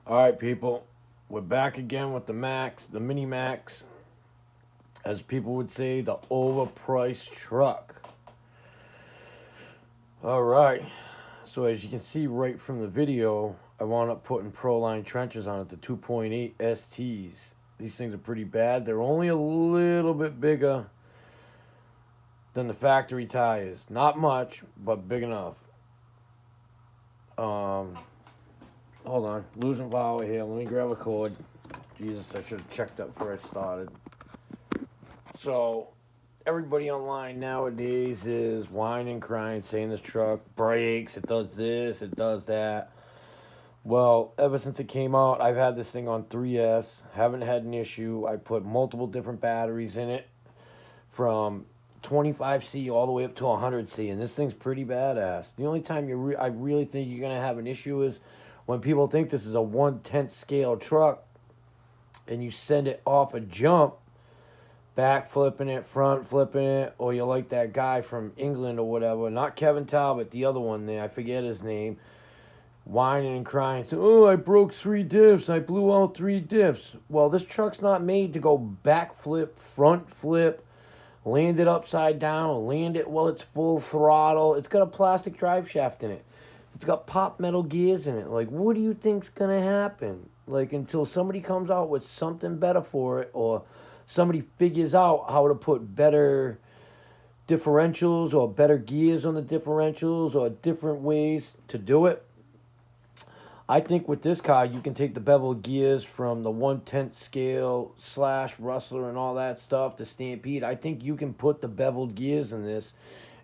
All right, people, we're back again with the Maxx, the Mini Maxx, as people would say, the overpriced truck. All right, so as you can see right from the video, I wound up putting Proline trenches on it, the 2.8 STs. These things are pretty bad. They're only a little bit bigger than the factory tires. Not much, but big enough. Hold on, losing power here. Let me grab a cord. Jesus, I should have checked that before I started. So, everybody online nowadays is whining and crying, saying this truck breaks, it does this, it does that. Well, ever since it came out, I've had this thing on 3S, haven't had an issue. I put multiple different batteries in it, from 25C all the way up to 100C, and this thing's pretty badass. The only time I really think you're going to have an issue is when people think this is a 1/10 scale truck, and you send it off a jump, back flipping it, front flipping it, or you're like that guy from England or whatever, not Kevin Talbot, the other one there, I forget his name, whining and crying, so, oh, I broke 3 diffs, I blew out 3 diffs. Well, this truck's not made to go back flip, front flip, land it upside down, land it while it's full throttle. It's got a plastic drive shaft in it. It's got pop metal gears in it. Like, what do you think's gonna happen? Like, until somebody comes out with something better for it, or somebody figures out how to put better differentials or better gears on the differentials or different ways to do it. I think with this car, you can take the beveled gears from the 1/10 scale / Rustler and all that stuff, the Stampede. I think you can put the beveled gears in this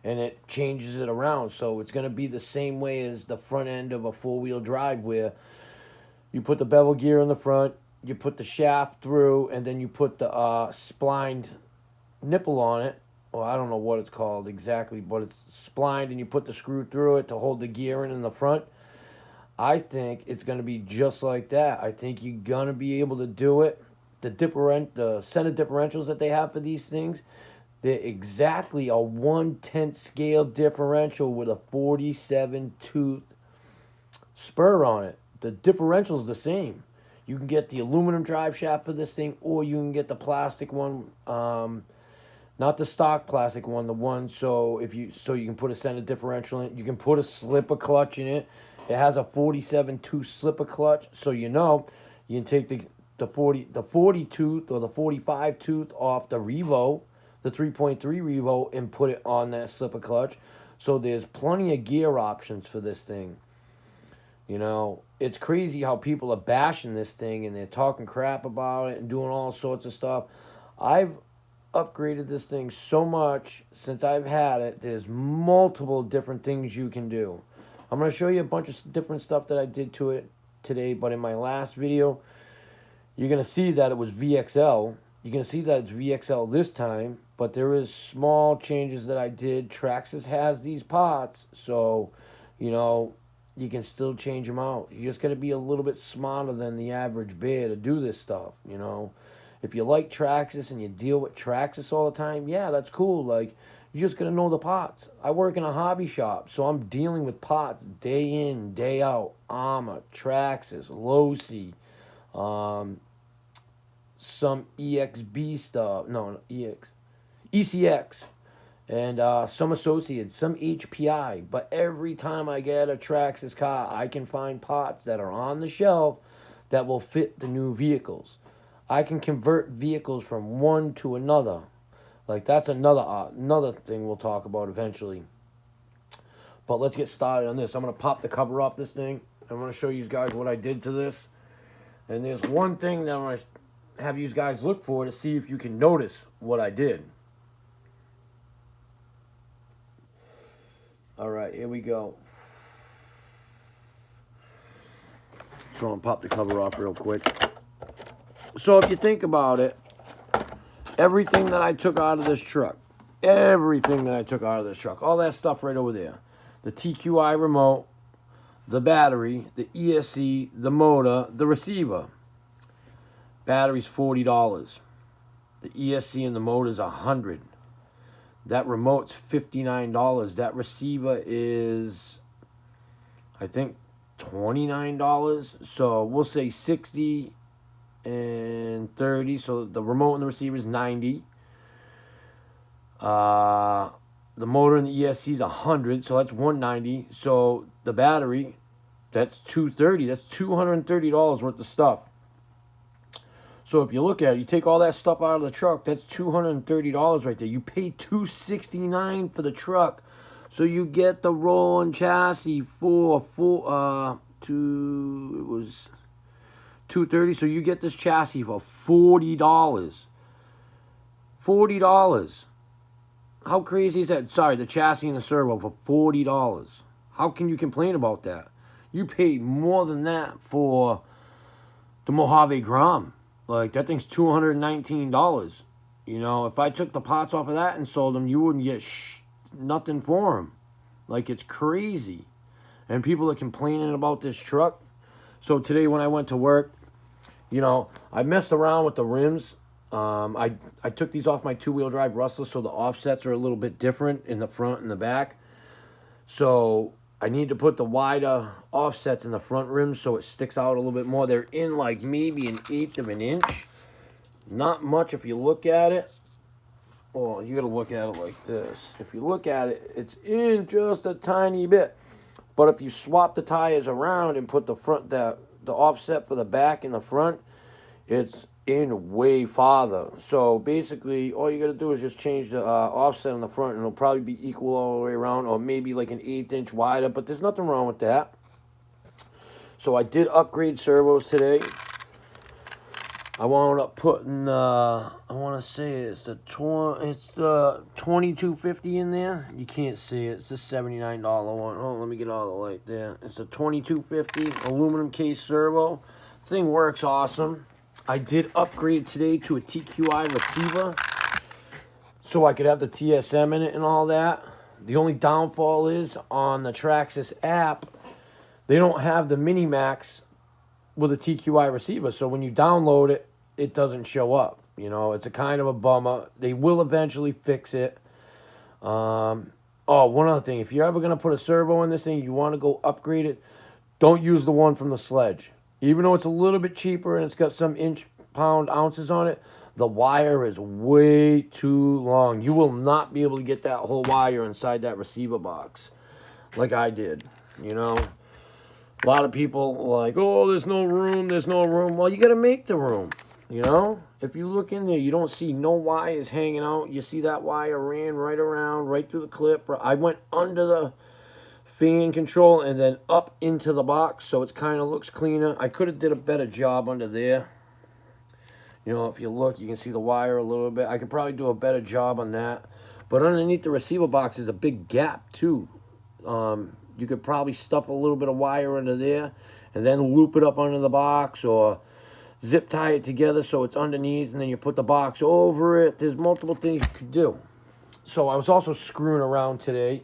and it changes it around. So it's going to be the same way as the front end of a 4-wheel drive, where you put the bevel gear in the front, you put the shaft through, and then you put the splined nipple on it. Well, I don't know what it's called exactly, but it's splined, and you put the screw through it to hold the gear in the front. I think it's going to be just like that. I think you're going to be able to do it. The center differentials that they have for these things, they're exactly a 1/10 scale differential with a 47 tooth spur on it. The differential's the same. You can get the aluminum drive shaft for this thing, or you can get the plastic one, not the stock plastic one, the one so you can put a center differential in it. You can put a slipper clutch in it. It has a 47 tooth slipper clutch, so you can take the 40 tooth or the 45 tooth off the Revo, the 3.3 Revo, and put it on that slipper clutch. So there's plenty of gear options for this thing. You know, it's crazy how people are bashing this thing and they're talking crap about it and doing all sorts of stuff. I've upgraded this thing so much since I've had it. There's multiple different things you can do. I'm going to show you a bunch of different stuff that I did to it today, but in my last video, you're going to see that it was VXL. You're going to see that it's VXL this time, but there is small changes that I did. Traxxas has these pots, so, you can still change them out. You just got to be a little bit smarter than the average bear to do this stuff, If you like Traxxas and you deal with Traxxas all the time, yeah, that's cool. Like, you just got to know the pots. I work in a hobby shop, so I'm dealing with pots day in, day out. Arma, Traxxas, Losi, some EXB stuff. No, ECX. And some associates, some HPI. But every time I get a Traxxas car, I can find pots that are on the shelf that will fit the new vehicles. I can convert vehicles from one to another. Like, that's another thing we'll talk about eventually. But let's get started on this. I'm going to pop the cover off this thing. I'm going to show you guys what I did to this. And there's one thing that I'm going to have you guys look for to see if you can notice what I did. All right, here we go. So I'm going to pop the cover off real quick. So if you think about it, everything that I took out of this truck, all that stuff right over there, the TQI remote, the battery, the ESC, the motor, the receiver. Battery's $40. The ESC and the motor's $100. That remote's $59. That receiver is, I think, $29. So we'll say 60 and 30. So the remote and the receiver is 90. The motor and the ESC is 100, so that's 190. So the battery, that's 230. That's $230 worth of stuff. So if you look at it, you take all that stuff out of the truck, that's $230 right there. You pay $269 for the truck. So you get the rolling chassis for it was $230. So you get this chassis for $40. $40. How crazy is that? Sorry, the chassis and the servo for $40. How can you complain about that? You pay more than that for the Mojave Grom. Like, that thing's $219. You know, if I took the parts off of that and sold them, you wouldn't get nothing for them. Like, it's crazy. And people are complaining about this truck. So today when I went to work, you know, I messed around with the rims. I took these off my two-wheel drive Rustler, so the offsets are a little bit different in the front and the back. So I need to put the wider offsets in the front rims so it sticks out a little bit more. They're in like maybe 1/8 of an inch. Not much if you look at it. Well, you got to look at it like this. If you look at it, it's in just a tiny bit. But if you swap the tires around and put the offset for the back and the front, it's in way farther. So basically, all you got to do is just change the offset on the front, and it'll probably be equal all the way around, or maybe like 1/8 inch wider. But there's nothing wrong with that. So I did upgrade servos today. I wound up putting I want to say it's the 2250 in there. You can't see it. It's the $79 one. Oh, let me get all the light there. It's the 2250 aluminum case servo. Thing works awesome. I did upgrade today to a TQI receiver so I could have the TSM in it and all that. The only downfall is on the Traxxas app, they don't have the mini maxx with a TQI receiver. So when you download it, it doesn't show up. You know, it's a kind of a bummer. They will eventually fix it. One other thing. If you're ever going to put a servo in this thing, you want to go upgrade it, don't use the one from the Sledge. Even though it's a little bit cheaper and it's got some inch-pound ounces on it, the wire is way too long. You will not be able to get that whole wire inside that receiver box like I did, you know. A lot of people are like, oh, there's no room. Well, you got to make the room, you know. If you look in there, you don't see no wires hanging out. You see that wire ran right around, right through the clip. I went under the fan control and then up into the box, so it kind of looks cleaner. I could have did a better job under there. You know, if you look, you can see the wire a little bit. I could probably do a better job on that. But underneath the receiver box is a big gap too. You could probably stuff a little bit of wire under there and then loop it up under the box, or zip tie it together so it's underneath, and then you put the box over it. There's multiple things you could do. So I was also screwing around today.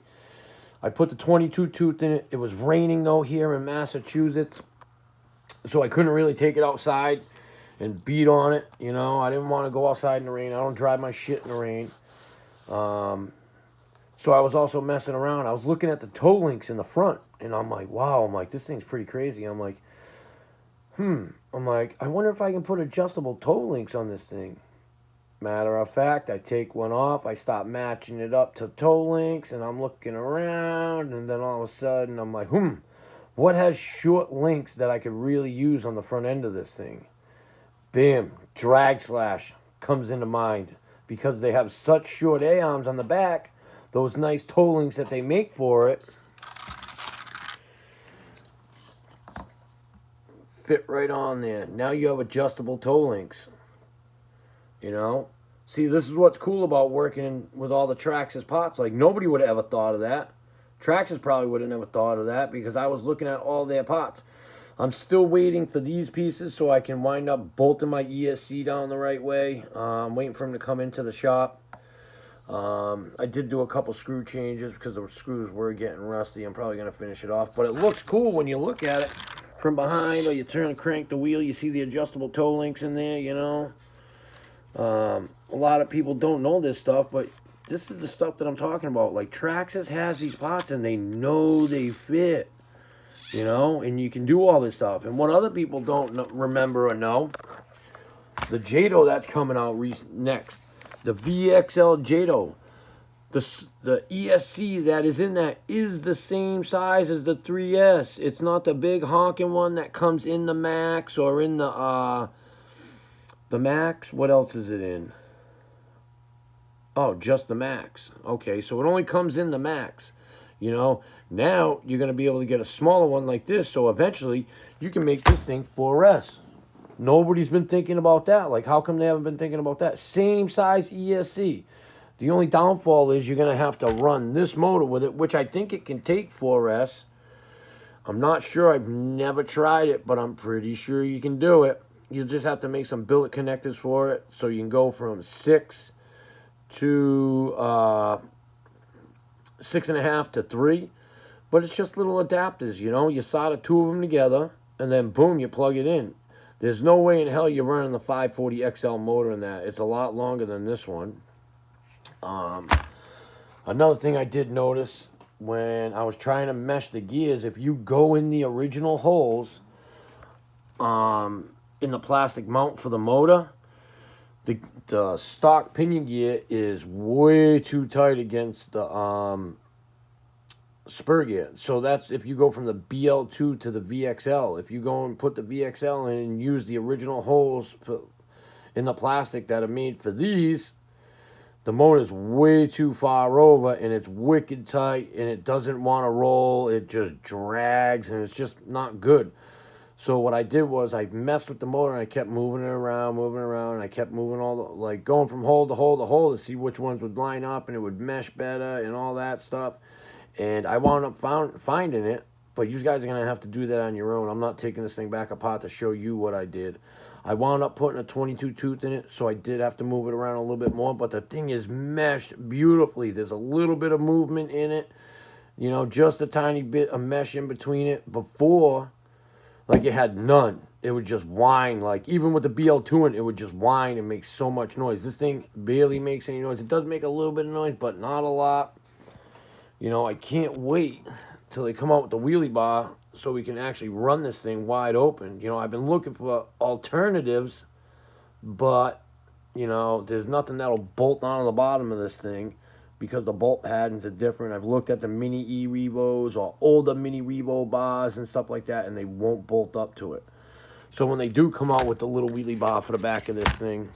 I put the 22 tooth in it. It was raining though here in Massachusetts, so I couldn't really take it outside and beat on it. You know, I didn't want to go outside in the rain. I don't drive my shit in the rain. So I was also messing around. I was looking at the toe links in the front, and I'm like, wow. I'm like, this thing's pretty crazy. I'm like, I'm like, I wonder if I can put adjustable toe links on this thing. Matter of fact, I take one off, I stop matching it up to toe links, and I'm looking around, and then all of a sudden I'm like, what has short links that I could really use on the front end of this thing? Bam, drag slash comes into mind, because they have such short A-arms on the back. Those nice toe links that they make for it fit right on there. Now you have adjustable toe links. You know? See, this is what's cool about working with all the Traxxas pots. Like, nobody would have ever thought of that. Traxxas probably would have never thought of that, because I was looking at all their pots. I'm still waiting for these pieces so I can wind up bolting my ESC down the right way. I'm waiting for them to come into the shop. I did do a couple screw changes because the screws were getting rusty. I'm probably going to finish it off. But it looks cool when you look at it from behind, or you turn and crank the wheel. You see the adjustable toe links in there, you know. A lot of people don't know this stuff, but this is the stuff that I'm talking about. Like, Traxxas has these pots, and they know they fit. you know, and you can do all this stuff. And what other people don't remember or know, the JATO that's coming out next, the VXL JATO, the ESC that is in that is the same size as the 3S. It's not the big honking one that comes in the Maxx or in the Maxx. What else is it in? Oh, just the Maxx. Okay, so it only comes in the Maxx. You know, now you're going to be able to get a smaller one like this, so eventually you can make this thing 4S. Nobody's been thinking about that. Like, how come they haven't been thinking about that? Same size ESC. The only downfall is you're going to have to run this motor with it, which I think it can take 4S. I'm not sure. I've never tried it, but I'm pretty sure you can do it. You just have to make some billet connectors for it, so you can go from 6 to 6.5 to 3. But it's just little adapters, you know. You solder 2 of them together, and then boom, you plug it in. There's no way in hell you're running the 540 XL motor in that. It's a lot longer than this one. Another thing I did notice when I was trying to mesh the gears, if you go in the original holes in the plastic mount for the motor, the stock pinion gear is way too tight against the spur gear. So that's if you go from the BL2 to the VXL. If you go and put the VXL in and use the original holes in the plastic that are made for these, the motor is way too far over and it's wicked tight and it doesn't want to roll. It just drags and it's just not good. So what I did was I messed with the motor and I kept moving it around, and I kept moving like going from hole to hole to hole to see which ones would line up and it would mesh better and all that stuff. And I wound up finding it, but you guys are going to have to do that on your own. I'm not taking this thing back apart to show you what I did. I wound up putting a 22 tooth in it, so I did have to move it around a little bit more, but the thing is meshed beautifully. There's a little bit of movement in it, you know, just a tiny bit of mesh in between it. Before, like, it had none. It would just whine. Like, even with the BL2 in it, would just whine and make so much noise. This thing barely makes any noise. It does make a little bit of noise, but not a lot. You know, I can't wait till they come out with the wheelie bar so we can actually run this thing wide open. You know, I've been looking for alternatives, but, you know, there's nothing that'll bolt onto the bottom of this thing because the bolt patterns are different. I've looked at the mini E-Revos or older mini Revo bars and stuff like that, and they won't bolt up to it. So when they do come out with the little wheelie bar for the back of this thing,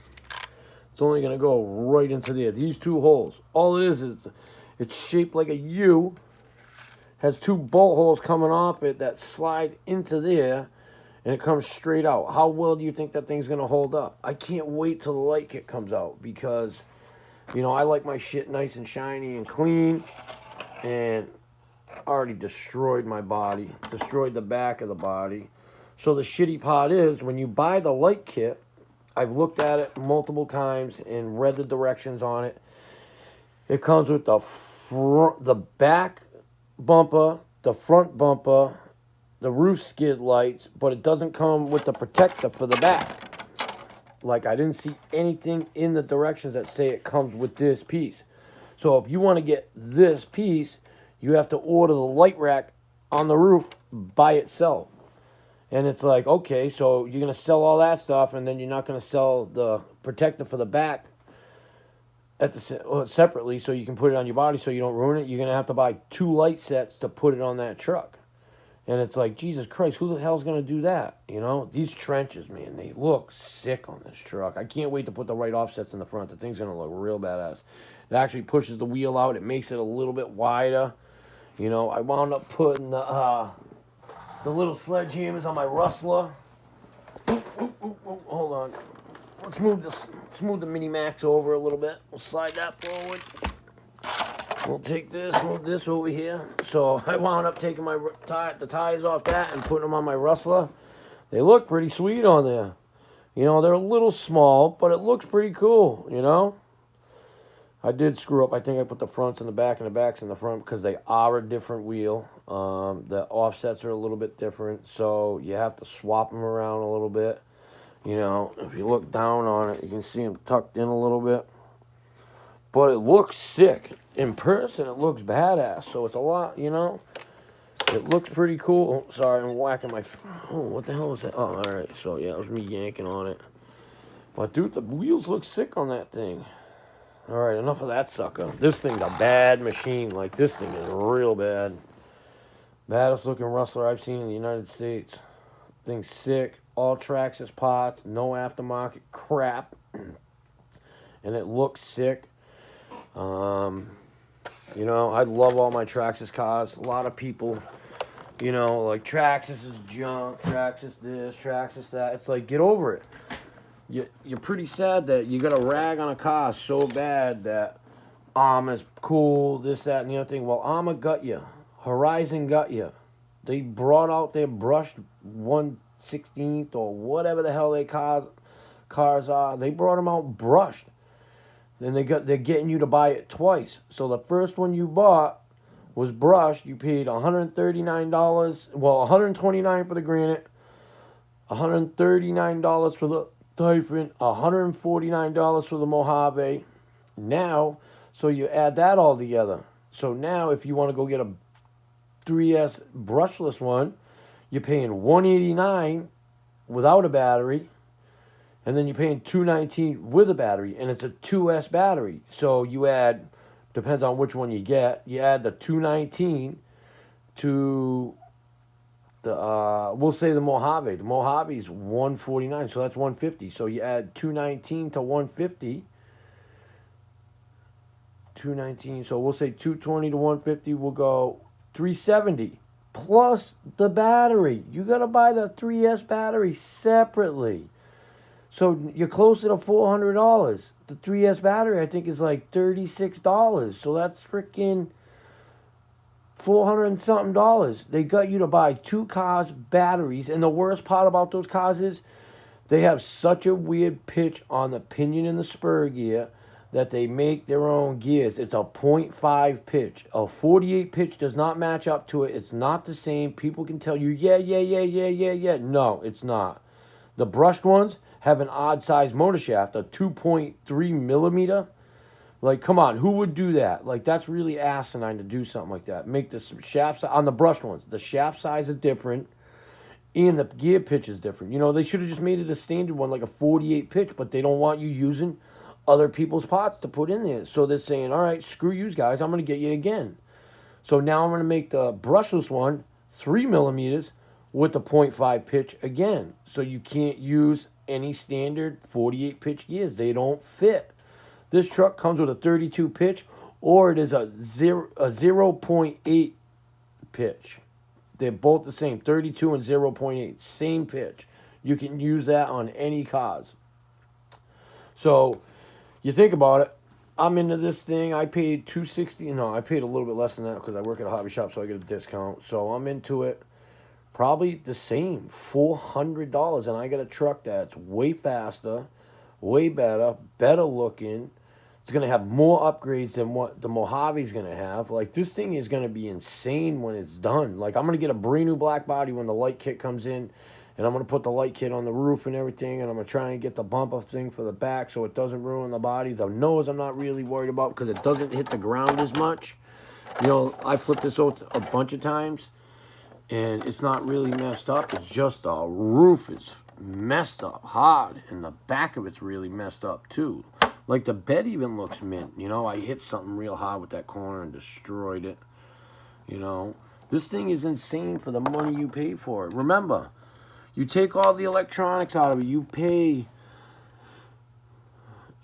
it's only going to go right into there. These 2 holes. All it is it's shaped like a U, has 2 bolt holes coming off it that slide into there, and it comes straight out. How well do you think that thing's going to hold up? I can't wait till the light kit comes out because, you know, I like my shit nice and shiny and clean, and already destroyed my body, destroyed the back of the body. So the shitty part is when you buy the light kit, I've looked at it multiple times and read the directions on it. It comes with the back bumper, the front bumper, the roof skid lights, but it doesn't come with the protector for the back. Like, I didn't see anything in the directions that say it comes with this piece. So if you want to get this piece, you have to order the light rack on the roof by itself. And it's like, okay, so you're going to sell all that stuff and then you're not going to sell the protector for the back separately so you can put it on your body so you don't ruin it. You're going to have to buy 2 light sets to put it on that truck. And it's like, Jesus Christ, who the hell's going to do that? You know, these trenches, man, they look sick on this truck. I can't wait to put the right offsets in the front. The thing's going to look real badass. It actually pushes the wheel out. It makes it a little bit wider. You know, I wound up putting the little sledgehammers on my rustler. Hold on. Let's move the Mini Maxx over a little bit. We'll slide that forward. We'll take this, move this over here. So I wound up taking the tires off that and putting them on my rustler. They look pretty sweet on there. You know, they're a little small, but it looks pretty cool, you know. I did screw up. I think I put the fronts in the back and the backs in the front because they are a different wheel. The offsets are a little bit different, so you have to swap them around a little bit. You know, if you look down on it, you can see them tucked in a little bit. But it looks sick. In person, it looks badass. So it's a lot, you know. It looks pretty cool. Oh, sorry, I'm whacking my... Oh, what the hell was that? Oh, alright. So, yeah, it was me yanking on it. But, dude, the wheels look sick on that thing. Alright, enough of that sucker. This thing's a bad machine. Like, this thing is real bad. Baddest looking rustler I've seen in the United States. Thing's sick. All Traxxas parts. No aftermarket crap. And it looks sick. You know, I love all my Traxxas cars. A lot of people, you know, like, Traxxas is junk. Traxxas this, Traxxas that. It's like, get over it. You're pretty sad that you got to rag on a car so bad that is cool, this, that, and the other thing. Well, Armor got you. Horizon got you. They brought out their brushed 1/16 or whatever the hell they cars are. They brought them out brushed. Then they're getting you to buy it twice. So the first one you bought was brushed. You paid $139. Well, $129 for the granite, $139 for the Typhon, $149 for the Mojave. Now, so you add that all together. So now, if you want to go get a 3S brushless one, you're paying $189 without a battery. And then you're paying $219 with a battery, and it's a 2S battery. So you add, depends on which one you get, you add the $219 to the, we'll say the Mojave. The Mojave is $149, so that's $150. So you add $219 to $150. $219, so we'll say $220 to $150. We'll go $370 plus the battery. You got to buy the 3S battery separately. So you're closer to $400. The 3S battery, I think, is like $36. So that's freaking $400 and something. They got you to buy 2 cars, batteries. And the worst part about those cars is they have such a weird pitch on the pinion and the spur gear that they make their own gears. It's a 0.5 pitch. A 48 pitch does not match up to it. It's not the same. People can tell you, yeah. No, it's not. The brushed ones have an odd size motor shaft, a 2.3 millimeter. Like, come on, who would do that? Like, that's really asinine to do something like that. Make the shaft on the brushed ones. The shaft size is different, and the gear pitch is different. You know, they should have just made it a standard one, like a 48 pitch, but they don't want you using other people's parts to put in there. So they're saying, all right, screw you guys, I'm going to get you again. So now I'm going to make the brushless one 3 millimeters with the 0.5 pitch again. So you can't use any standard 48 pitch gears. They don't fit. This truck comes with a 32 pitch, or it is a 0.8 pitch. They're both the same, 32 and 0.8, same pitch. You can use that on any cars. So you think about it, I'm into this thing. I paid $260. No, I paid a little bit less than that because I work at a hobby shop, so I get a discount. So I'm into it. Probably the same, $400, and I got a truck that's way faster, way better looking. It's going to have more upgrades than what the Mojave's going to have. Like, this thing is going to be insane when it's done. Like, I'm going to get a brand new black body when the light kit comes in, and I'm going to put the light kit on the roof and everything, and I'm going to try and get the bumper thing for the back so it doesn't ruin the body. The nose I'm not really worried about because it doesn't hit the ground as much. You know, I flipped this out a bunch of times, and it's not really messed up. It's just the roof is messed up hard, and the back of it's really messed up too. Like, the bed even looks mint. You know, I hit something real hard with that corner and destroyed it. You know, this thing is insane for the money you pay for it. Remember, you take all the electronics out of it. You pay,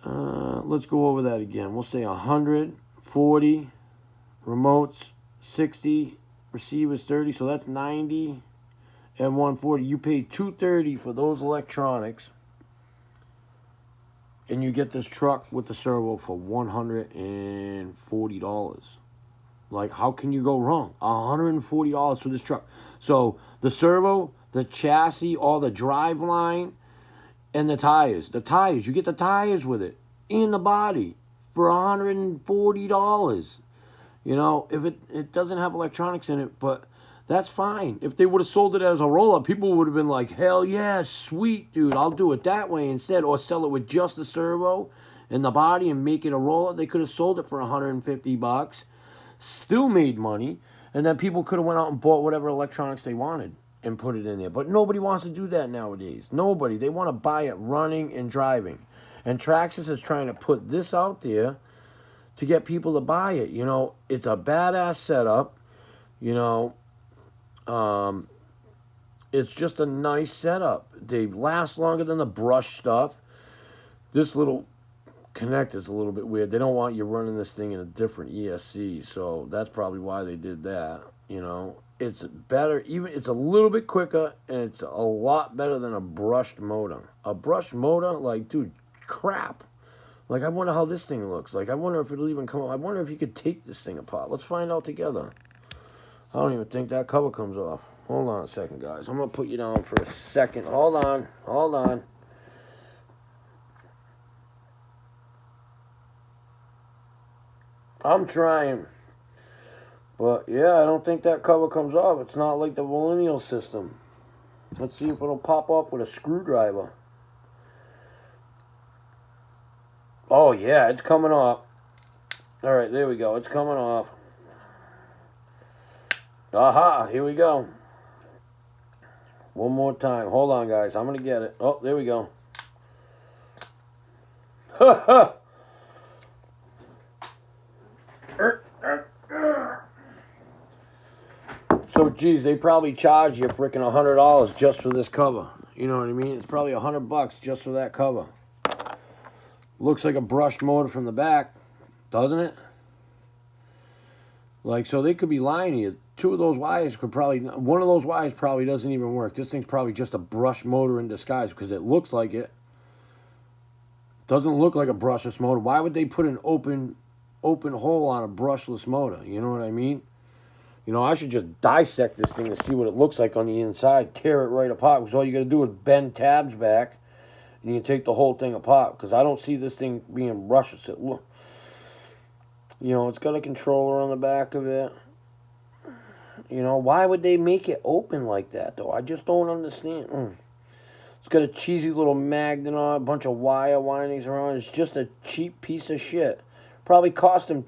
let's go over that again. We'll say 140 remotes, 60 receivers, 30. So that's 90 and 140. You pay $230 for those electronics. And you get this truck with the servo for $140. Like, how can you go wrong? $140 for this truck. So, the servo, the chassis, all the drive line, and the tires. The tires, you get the tires with it. And the body for $140. You know, if it doesn't have electronics in it, but that's fine. If they would have sold it as a roll-up, people would have been like, hell yeah, sweet, dude, I'll do it that way instead. Or sell it with just the servo and the body and make it a roll-up. They could have sold it for $150. Still made money. And then people could have went out and bought whatever electronics they wanted and put it in there. But nobody wants to do that nowadays. Nobody. They want to buy it running and driving. And Traxxas is trying to put this out there to get people to buy it. You know, it's a badass setup. You know, it's just a nice setup. They last longer than the brush stuff. This little connect is a little bit weird. They don't want you running this thing in a different ESC, so that's probably why they did that. You know, it's better, even it's a little bit quicker, and it's a lot better than a brushed motor. A brushed motor, like, dude, crap. Like, I wonder how this thing looks. Like, I wonder if it'll even come. I wonder if you could take this thing apart. Let's find out together. I don't even think that cover comes off. Hold on a second, guys. I'm gonna put you down for a second. Hold on. Hold on. I'm trying. But, yeah, I don't think that cover comes off. It's not like the lineal system. Let's see if it'll pop up with a screwdriver. Oh, yeah, it's coming off. All right, there we go. It's coming off. Aha, here we go. One more time. Hold on, guys. I'm going to get it. Oh, there we go. Ha ha! So, geez, they probably charge you freaking $100 just for this cover. You know what I mean? It's probably $100 just for that cover. Looks like a brushed motor from the back, doesn't it? Like, so they could be lying to you. Two of those wires could probably, one of those wires probably doesn't even work. This thing's probably just a brushed motor in disguise because it looks like it. Doesn't look like a brushless motor. Why would they put an open hole on a brushless motor? You know what I mean? You know, I should just dissect this thing to see what it looks like on the inside. Tear it right apart. Because all you got to do is bend tabs back. And you can take the whole thing apart. Because I don't see this thing being brushless. It look, you know, it's got a controller on the back of it. You know, why would they make it open like that, though? I just don't understand. It's got a cheesy little magnet on it. A bunch of wire windings around. It's just a cheap piece of shit. Probably cost them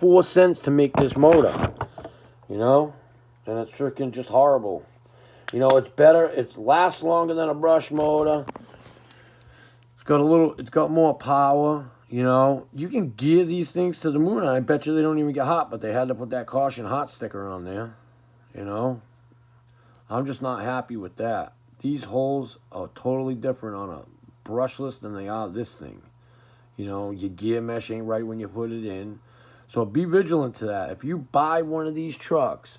4 cents to make this motor. You know? And it's freaking just horrible. You know, it's better. It lasts longer than a brush motor. It's got more power. You know? You can gear these things to the moon. And I bet you they don't even get hot. But they had to put that caution hot sticker on there. You know? I'm just not happy with that. These holes are totally different on a brushless than they are this thing. You know, your gear mesh ain't right when you put it in. So be vigilant to that. If you buy one of these trucks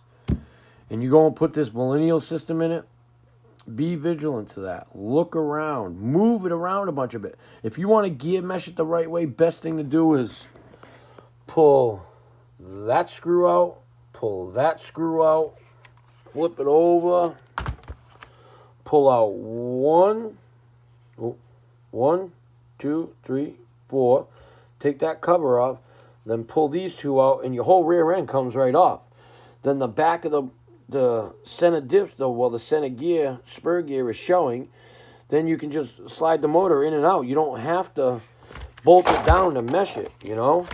and you go and put this millennial system in it, be vigilant to that. Look around. Move it around a bunch of it. If you want to gear mesh it the right way, best thing to do is pull that screw out, pull that screw out, flip it over, pull out one, two, three, 4. Take that cover off. Then pull these two out, and your whole rear end comes right off. Then the back of the center diff, the center gear, spur gear is showing. Then you can just slide the motor in and out. You don't have to bolt it down to mesh it, you know.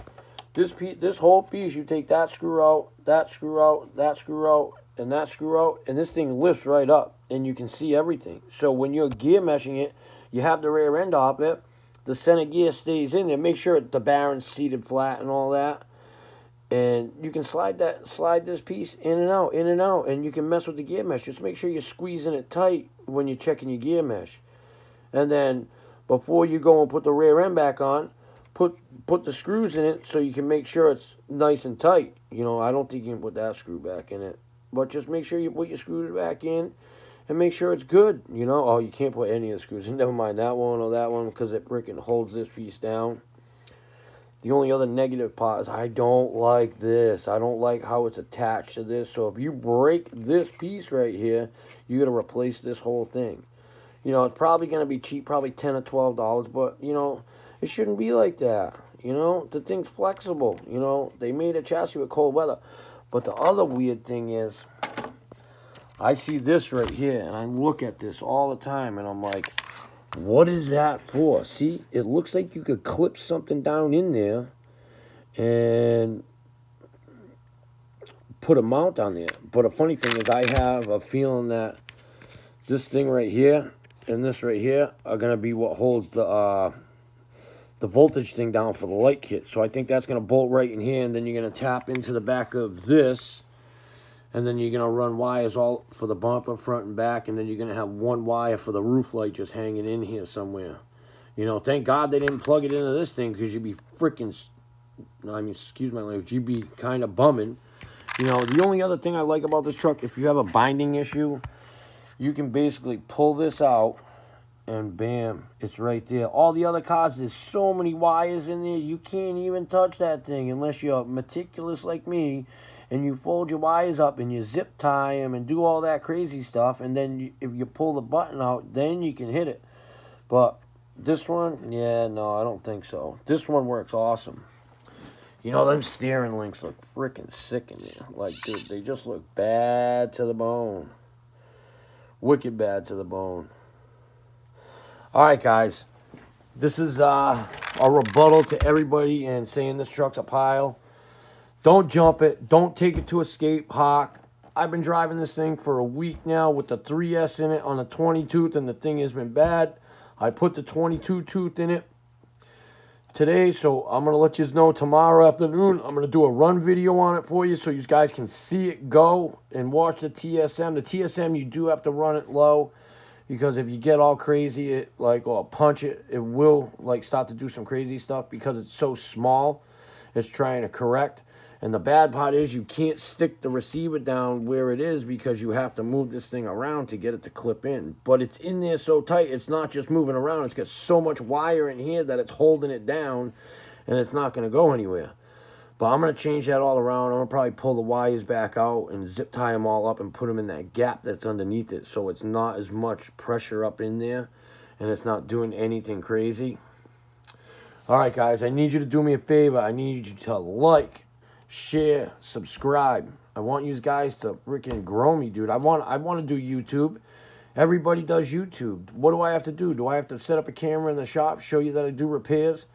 This whole piece, you take that screw out, that screw out, that screw out, and that screw out, and this thing lifts right up, and you can see everything. So when you're gear meshing it, you have the rear end off it. The center gear stays in there. Make sure the barron's seated flat and all that. And you can slide this piece in and out, and you can mess with the gear mesh. Just make sure you're squeezing it tight when you're checking your gear mesh. And then before you go and put the rear end back on, put the screws in it so you can make sure it's nice and tight. You know, I don't think you can put that screw back in it. But just make sure you put your screws back in. And make sure it's good, you know. Oh, you can't put any of the screws in. Never mind that one or that one because it freaking holds this piece down. The only other negative part is I don't like this. I don't like how it's attached to this. So if you break this piece right here, you got to replace this whole thing. You know, it's probably going to be cheap, probably $10 or $12. But, you know, it shouldn't be like that. You know, the thing's flexible. You know, they made a chassis with cold weather. But the other weird thing is, I see this right here, and I look at this all the time, and I'm like, what is that for? See, it looks like you could clip something down in there and put a mount on there. But a funny thing is I have a feeling that this thing right here and this right here are going to be what holds the voltage thing down for the light kit. So I think that's going to bolt right in here, and then you're going to tap into the back of this, and then you're going to run wires all for the bumper, front and back, and then you're going to have one wire for the roof light just hanging in here somewhere. You know, thank God they didn't plug it into this thing, because you'd be freaking, I mean, excuse my language, you'd be kind of bumming. You know, the only other thing I like about this truck, if you have a binding issue, you can basically pull this out, and bam, it's right there. All the other cars, there's so many wires in there, you can't even touch that thing unless you're meticulous like me, and you fold your wires up and you zip tie them and do all that crazy stuff, and then if you pull the button out, then you can hit it. But this one, yeah, no, I don't think so. This one works awesome. You know, them steering links look freaking sick in there. Like, dude, they just look bad to the bone. Wicked bad to the bone. Alright, guys. This is a rebuttal to everybody and saying this truck's a pile. Don't jump it. Don't take it to Escape Hawk. I've been driving this thing for a week now with the 3S in it on the 20 tooth, and the thing has been bad. I put the 22 tooth in it today, so I'm going to let you know tomorrow afternoon. I'm going to do a run video on it for you so you guys can see it go and watch the TSM. The TSM, you do have to run it low, because if you get all crazy, it like, or punch it, it will like start to do some crazy stuff because it's so small. It's trying to correct. And the bad part is you can't stick the receiver down where it is, because you have to move this thing around to get it to clip in. But it's in there so tight, it's not just moving around. It's got so much wire in here that it's holding it down, and it's not going to go anywhere. But I'm going to change that all around. I'm going to probably pull the wires back out and zip tie them all up and put them in that gap that's underneath it, so it's not as much pressure up in there and it's not doing anything crazy. Alright, guys, I need you to do me a favor. I need you to like, share, subscribe. I want you guys to freaking grow me, dude. I want to do YouTube. Everybody does YouTube. What do I have to do? Do I have to set up a camera in the shop, show you that I do repairs?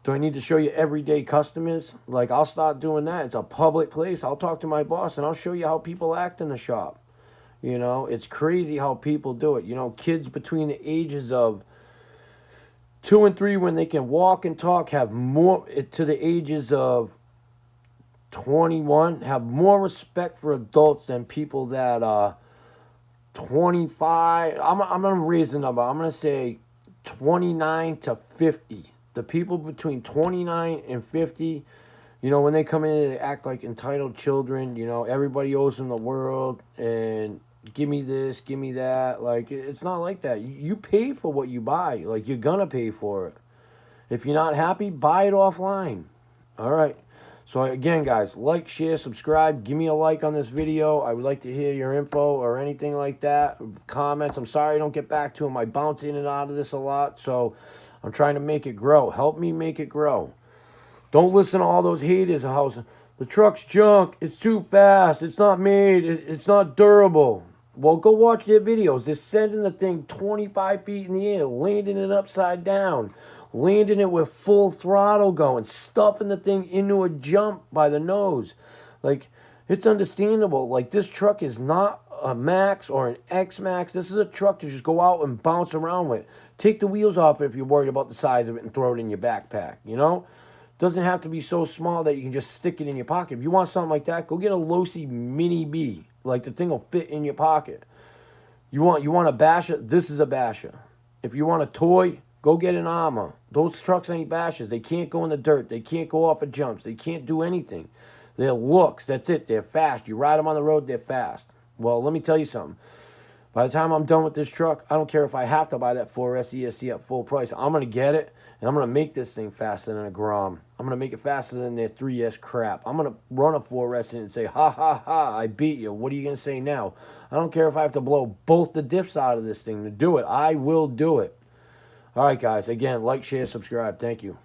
Do I need to show you everyday customers? Like, I'll start doing that. It's a public place. I'll talk to my boss, and I'll show you how people act in the shop. You know, it's crazy how people do it. You know, kids between the ages of 2 and 3, when they can walk and talk, have more, to the ages of 21, have more respect for adults than people that are 25. I'm going to raise the number. I'm going to say 29 to 50. The people between 29 and 50, you know, when they come in, they act like entitled children. You know, everybody owes them the world, and give me this, give me that. Like, it's not like that. You pay for what you buy. Like, you're going to pay for it. If you're not happy, buy it offline. All right. So, again, guys, like, share, subscribe. Give me a like on this video. I would like to hear your info or anything like that. Comments. I'm sorry I don't get back to them. I bounce in and out of this a lot, so I'm trying to make it grow. Help me make it grow. Don't listen to all those haters. The truck's junk. It's too fast. It's not made. It's not durable. Well, go watch their videos. They're sending the thing 25 feet in the air, landing it upside down, landing it with full throttle going, stuffing the thing into a jump by the nose. Like, it's understandable. Like, this truck is not a Maxx or an X-Maxx. This is a truck to just go out and bounce around with. Take the wheels off if you're worried about the size of it and throw it in your backpack, you know? Doesn't have to be so small that you can just stick it in your pocket. If you want something like that, go get a Losi Mini B. Like, the thing will fit in your pocket. You want a basher? This is a basher. If you want a toy, go get an Armor. Those trucks ain't bashers. They can't go in the dirt. They can't go off of jumps. They can't do anything. They're looks. That's it. They're fast. You ride them on the road, they're fast. Well, let me tell you something. By the time I'm done with this truck, I don't care if I have to buy that 4S ESC at full price. I'm going to get it, and I'm going to make this thing faster than a Grom. I'm going to make it faster than their 3S crap. I'm going to run a 4S in and say, ha, ha, ha, I beat you. What are you going to say now? I don't care if I have to blow both the diffs out of this thing to do it. I will do it. All right, guys. Again, like, share, subscribe. Thank you.